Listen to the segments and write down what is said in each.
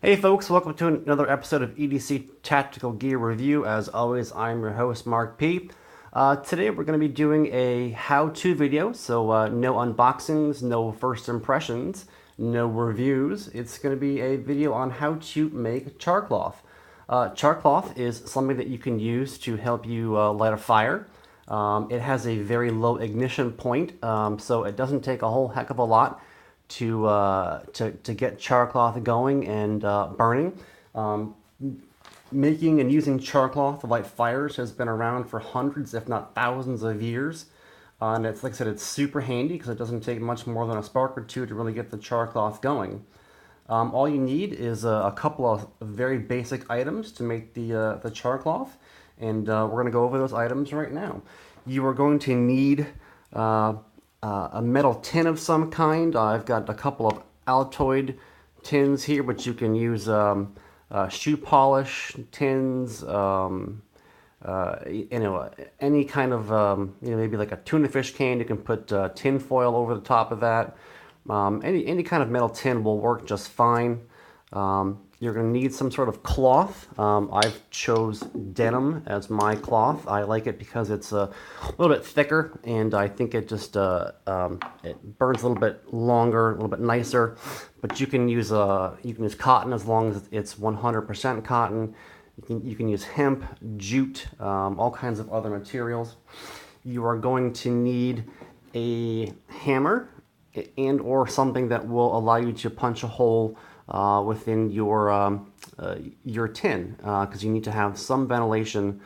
Hey folks, welcome to another episode of EDC Tactical Gear Review. As always, I'm your host, Mark P. Today we're going to be doing a how-to video, so no unboxings, no first impressions, no reviews. It's going to be a video on how to make char cloth. Char cloth is something that you can use to help you light a fire. It has a very low ignition point, so it doesn't take a whole heck of a lot to get char cloth going and burning. Making and using char cloth to light fires has been around for hundreds, if not thousands of years. And it's, like I said, it's super handy because it doesn't take much more than a spark or two to really get the char cloth going. All you need is a couple of very basic items to make the char cloth, and we're going to go over those items right now. You are going to need a metal tin of some kind. I've got a couple of Altoid tins here, but you can use shoe polish tins, any kind of, maybe like a tuna fish can. You can put tin foil over the top of that. Any kind of metal tin will work just fine. You're going to need some sort of cloth. I've chose denim as my cloth. I like it because it's a little bit thicker, and I think it just it burns a little bit longer, a little bit nicer. But you can use cotton as long as it's 100% cotton. You can use hemp, jute, all kinds of other materials. You are going to need a hammer and or something that will allow you to punch a hole within your tin, because you need to have some ventilation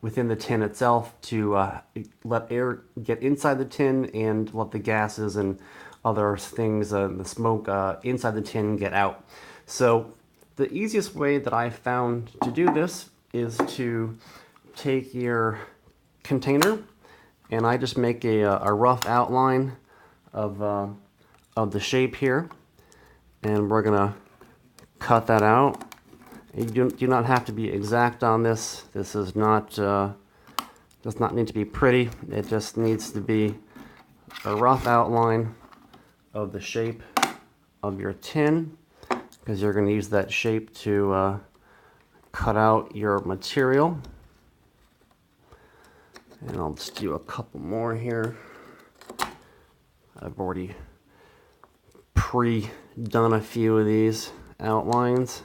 within the tin itself to let air get inside the tin and let the gases and other things, the smoke inside the tin, get out. So the easiest way that I found to do this is to take your container, and I just make a rough outline of the shape here. And we're gonna cut that out. You do not have to be exact on this. This is not does not need to be pretty. It just needs to be a rough outline of the shape of your tin, because you're going to use that shape to cut out your material. And I'll just do a couple more here. I've already pre-done a few of these outlines.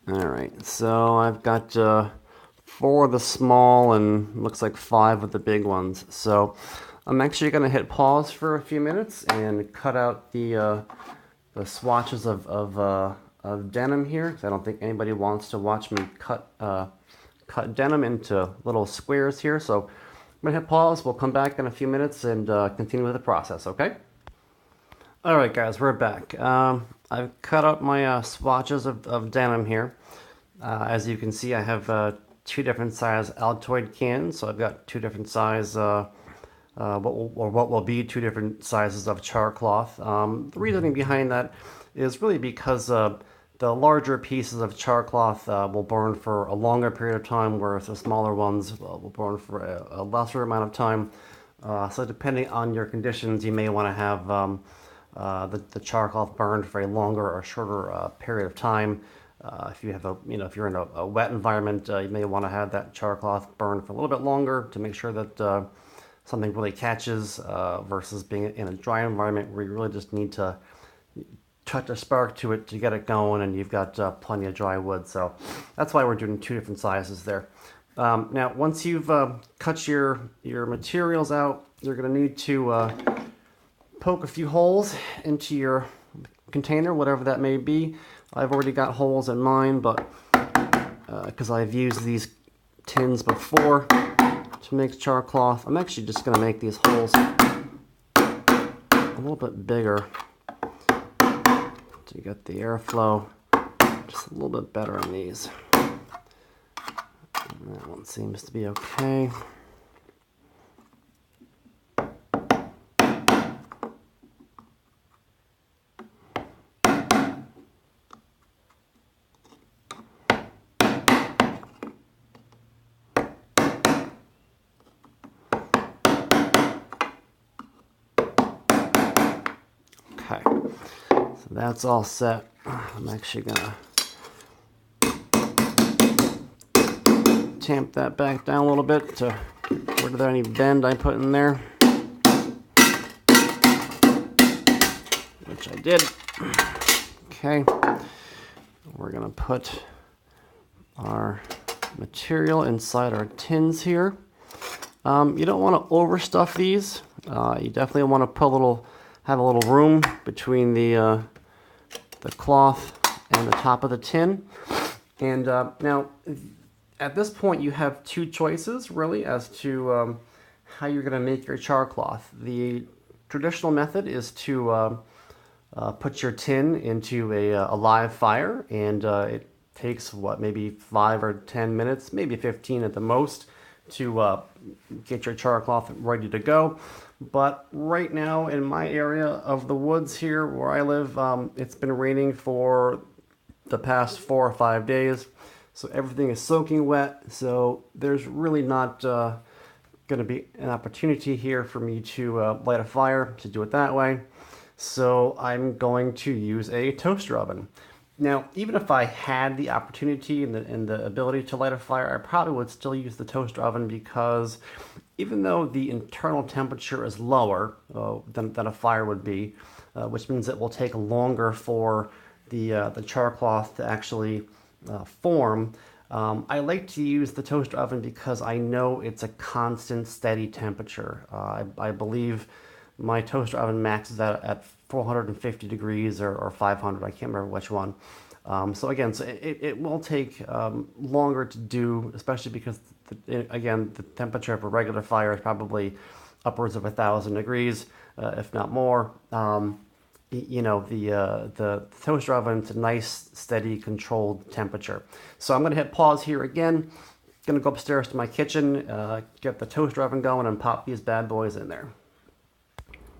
Alright, so I've got 4 of the small and looks like 5 of the big ones. So I'm actually going to hit pause for a few minutes and cut out the swatches of denim here, because I don't think anybody wants to watch me cut denim into little squares here. So I'm going to hit pause. We'll come back in a few minutes and continue with the process, okay? Alright guys, we're back. I've cut up my swatches of denim here. As you can see, I have 2 different size Altoid cans, so I've got 2 different size, what will be 2 different sizes of char cloth. The reasoning behind that is really because the larger pieces of char cloth will burn for a longer period of time, whereas the smaller ones will burn for a lesser amount of time. So depending on your conditions, you may want to have the char cloth burned for a longer or shorter period of time. If you have if you're in a wet environment, you may want to have that char cloth burned for a little bit longer to make sure that something really catches, versus being in a dry environment where you really just need to touch a spark to it to get it going, and you've got plenty of dry wood. So that's why we're doing 2 different sizes there. Now, once you've cut your materials out, you're going to need to poke a few holes into your container, whatever that may be. I've already got holes in mine, but because I've used these tins before to make char cloth, I'm actually just going to make these holes a little bit bigger to get the airflow just a little bit better on these. And that one seems to be okay. Okay, So that's all set. I'm actually gonna tamp that back down a little bit to get rid of any bend I put in there, which I did. Okay, we're gonna put our material inside our tins here. You don't want to overstuff these. You definitely want to put have a little room between the cloth and the top of the tin. And now, at this point, you have two choices really as to how you're going to make your char cloth. The traditional method is to put your tin into a live fire, and it takes maybe 5 or 10 minutes, maybe 15 at the most, to get your char cloth ready to go. But right now in my area of the woods here where I live, it's been raining for the past 4 or 5 days, so everything is soaking wet. So there's really not going to be an opportunity here for me to light a fire, to do it that way. So I'm going to use a toaster oven. Now, even if I had the opportunity and the ability to light a fire, I probably would still use the toaster oven, because even though the internal temperature is lower than a fire would be, which means it will take longer for the char cloth to actually form, I like to use the toaster oven because I know it's a constant, steady temperature. I believe my toaster oven maxes out at 450 degrees or 500. I can't remember which one. So again, it will take longer to do, especially because, again, the temperature of a regular fire is probably upwards of 1,000 degrees, if not more. You know, the toaster oven's a nice, steady, controlled temperature. So I'm going to hit pause here again. Going to go upstairs to my kitchen, get the toaster oven going, and pop these bad boys in there.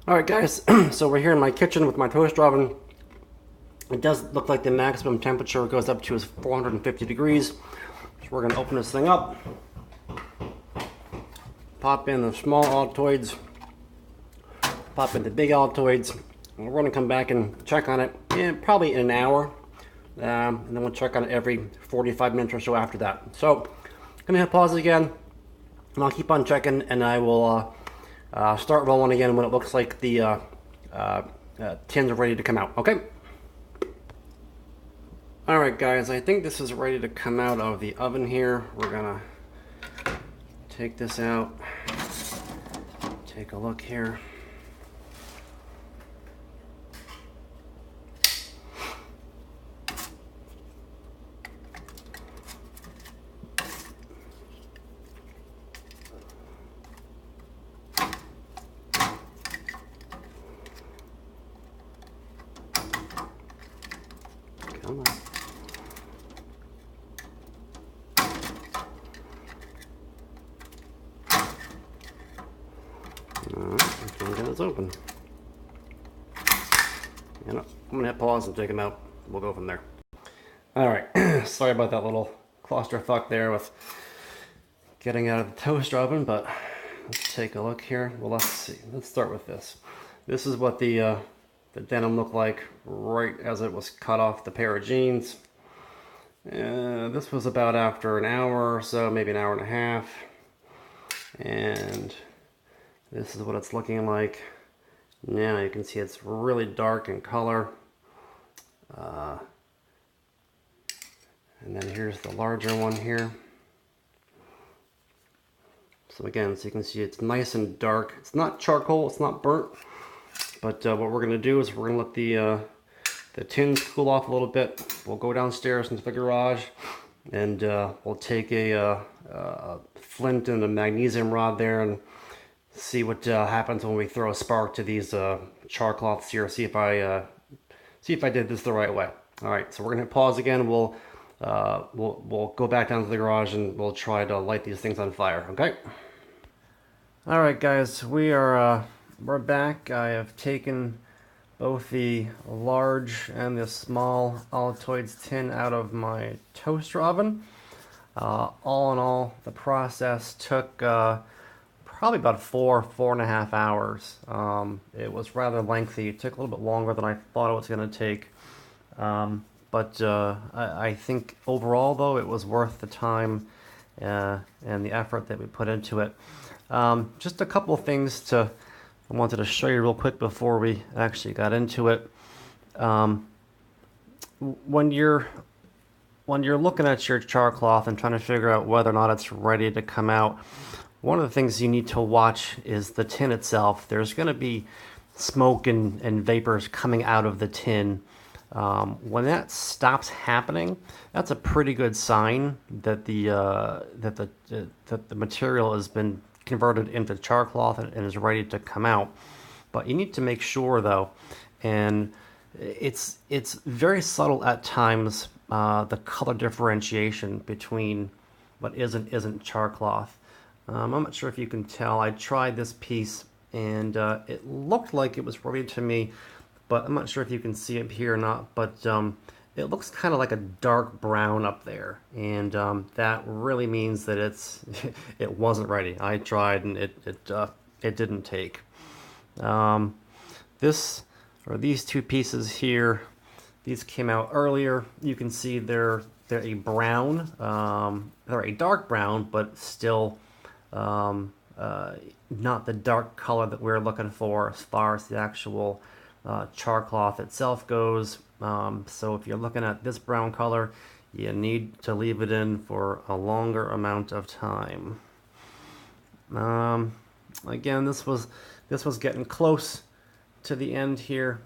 All right, guys, so we're here in my kitchen with my toaster oven. It does look like the maximum temperature goes up to is 450 degrees. So we're gonna open this thing up, pop in the small Altoids, pop in the big Altoids. We're gonna come back and check on it probably in an hour. And then we'll check on it every 45 minutes or so after that. So, gonna hit pause again, and I'll keep on checking, and I will start rolling again when it looks like the tins are ready to come out, okay? All right, guys, I think this is ready to come out of the oven here. We're gonna take this out, take a look here. Come on. Alright, I can get this open. And I'm gonna hit pause and take them out. We'll go from there. Alright, sorry about that little clusterfuck there with getting out of the toaster oven, but let's take a look here. Well, let's see. Let's start with this. This is what the denim looked like right as it was cut off the pair of jeans. This was about after an hour or so, maybe an hour and a half. And this is what it's looking like. Now you can see it's really dark in color. And then here's the larger one here. So again, so you can see it's nice and dark. It's not charcoal, it's not burnt. But what we're gonna do is we're gonna let the tins cool off a little bit. We'll go downstairs into the garage, and we'll take a flint and a magnesium rod there and see what happens when we throw a spark to these char cloths here. See if I did this the right way. All right, so we're gonna hit pause again. We'll go back down to the garage and we'll try to light these things on fire. Okay. All right, guys, we're back. I have taken both the large and the small Altoids tin out of my toaster oven. All in all, the process took probably about 4.5 hours. It was rather lengthy. It took a little bit longer than I thought it was going to take. But I think overall, though, it was worth the time and the effort that we put into it. Just a couple of things I wanted to show you real quick before we actually got into it. When you're looking at your char cloth and trying to figure out whether or not it's ready to come out, one of the things you need to watch is the tin itself. There's going to be smoke and vapors coming out of the tin. When that stops happening, that's a pretty good sign that the material has been converted into char cloth and is ready to come out. But you need to make sure, though, and it's very subtle at times, the color differentiation between what is and isn't char cloth. I'm not sure if you can tell. I tried this piece and it looked like it was ready to me, but I'm not sure if you can see it here or not. But it looks kind of like a dark brown up there, and that really means that it wasn't ready. I tried and it didn't take. These two pieces here, these came out earlier. You can see they're a brown. They're a dark brown, but still not the dark color that we're looking for as far as the actual char cloth itself goes. So if you're looking at this brown color, you need to leave it in for a longer amount of time. Again, this was getting close to the end here.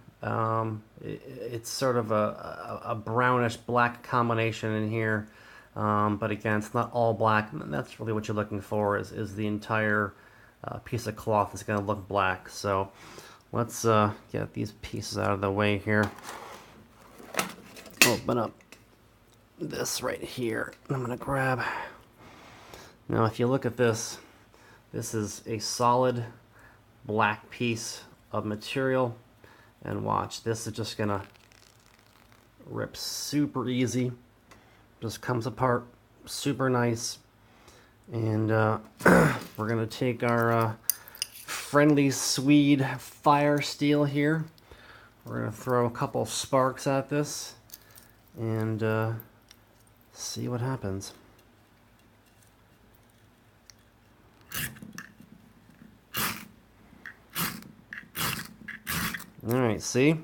It's sort of a brownish black combination in here. But again, it's not all black. And that's really what you're looking for, is the entire piece of cloth is going to look black. So let's get these pieces out of the way here. Open up this right here. I'm going to grab. Now, if you look at this, this is a solid black piece of material. And watch, this is just going to rip super easy. Just comes apart super nice. And we're going to take our friendly Swede fire steel here. We're going to throw a couple sparks at this and see what happens. All right, see?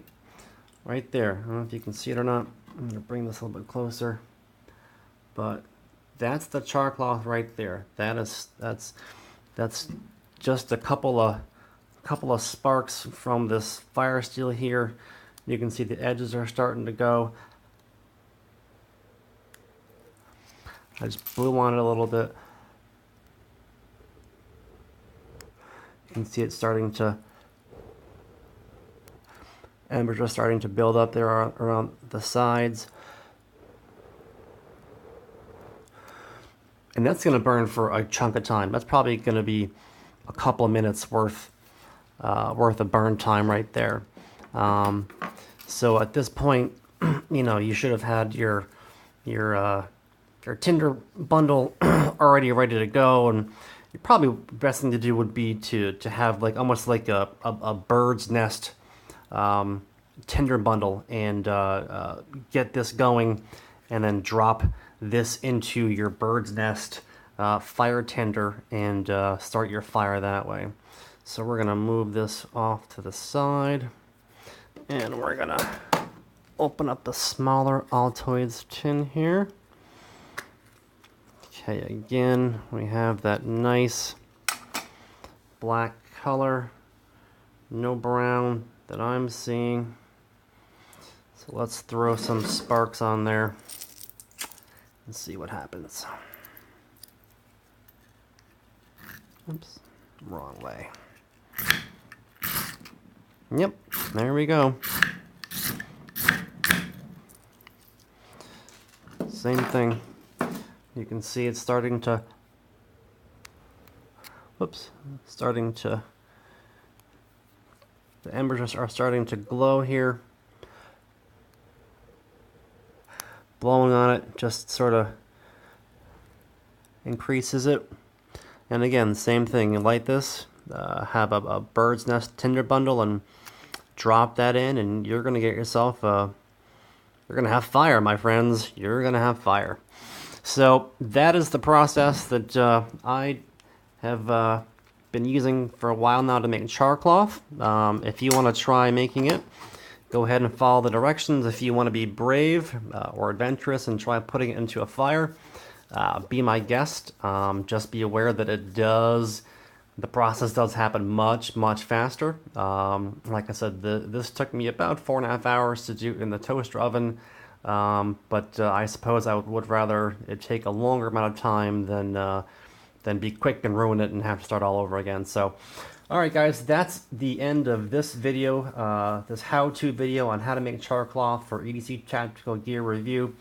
Right there. I don't know if you can see it or not. I'm going to bring this a little bit closer. But that's the char cloth right there. That's just a couple of sparks from this fire steel here. You can see the edges are starting to go. I just blew on it a little bit. You can see it starting to, embers are starting to build up there around the sides. And that's going to burn for a chunk of time. That's probably going to be a couple of minutes worth of burn time right there. So at this point, you should have had your tinder bundle already ready to go, and probably the best thing to do would be to have like almost like a bird's nest tinder bundle, and get this going, and then drop this into your bird's nest fire tinder and start your fire that way. So we're gonna move this off to the side, and we're gonna open up the smaller Altoids tin here. Okay, again, we have that nice black color, no brown that I'm seeing. So let's throw some sparks on there and see what happens. Oops, wrong way. Yep, there we go. Same thing. You can see it's starting to, the embers are starting to glow here. Blowing on it just sort of increases it. And again, same thing. You light this, have a bird's nest tinder bundle, and drop that in, and you're gonna get yourself you're gonna have fire, my friends. You're gonna have fire. So that is the process that I have been using for a while now to make char cloth. If you want to try making it, go ahead and follow the directions. If you want to be brave or adventurous and try putting it into a fire, be my guest. Just be aware that the process does happen much, much faster. Like I said, this took me about 4.5 hours to do in the toaster oven. But I suppose I would rather it take a longer amount of time than be quick and ruin it and have to start all over again. So, all right, guys, that's the end of this video, this how-to video on how to make char cloth for EDC Tactical Gear Review.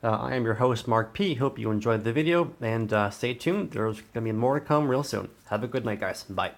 I am your host, Mark P. Hope you enjoyed the video, and stay tuned. There's going to be more to come real soon. Have a good night, guys. Bye.